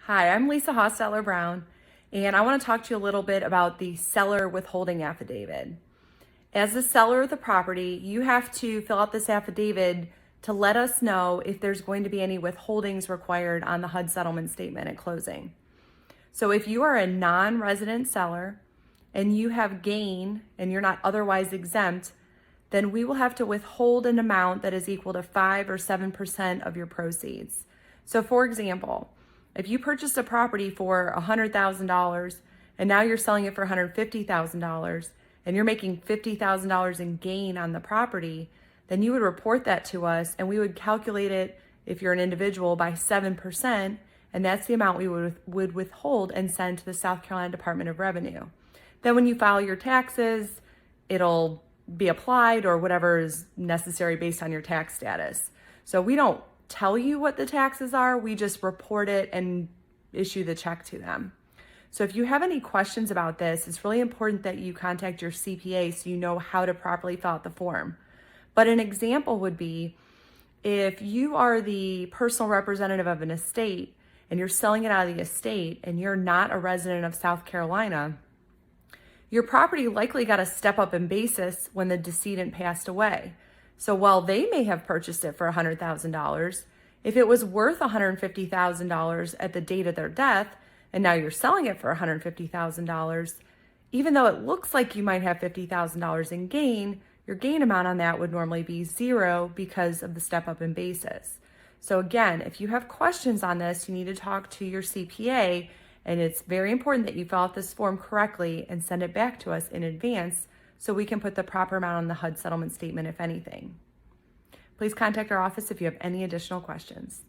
Hi, I'm Lisa Hostetler-Brown, and I want to talk to you a little bit about the seller withholding affidavit. As the seller of the property, you have to fill out this affidavit to let us know if there's going to be any withholdings required on the HUD settlement statement at closing. So if you are a non-resident seller and you have gain and you're not otherwise exempt, then we will have to withhold an amount that is equal to 5 or 7% of your proceeds. So for example, if you purchased a property for $100,000 and now you're selling it for $150,000 and you're making $50,000 in gain on the property, then you would report that to us and we would calculate it, if you're an individual, by 7%, and that's the amount we would withhold and send to the South Carolina Department of Revenue. Then when you file your taxes, it'll be applied or whatever is necessary based on your tax status. So we don't tell you what the taxes are, we just report it and issue the check to them. So if you have any questions about this, it's really important that you contact your CPA so you know how to properly fill out the form. But an example would be if you are the personal representative of an estate and you're selling it out of the estate and you're not a resident of South Carolina, your property likely got a step up in basis when the decedent passed away. So while they may have purchased it for $100,000, if it was worth $150,000 at the date of their death, and now you're selling it for $150,000, even though it looks like you might have $50,000 in gain, your gain amount on that would normally be zero because of the step up in basis. So again, if you have questions on this, you need to talk to your CPA, and it's very important that you fill out this form correctly and send it back to us in advance so we can put the proper amount on the HUD settlement statement, if anything. Please contact our office if you have any additional questions.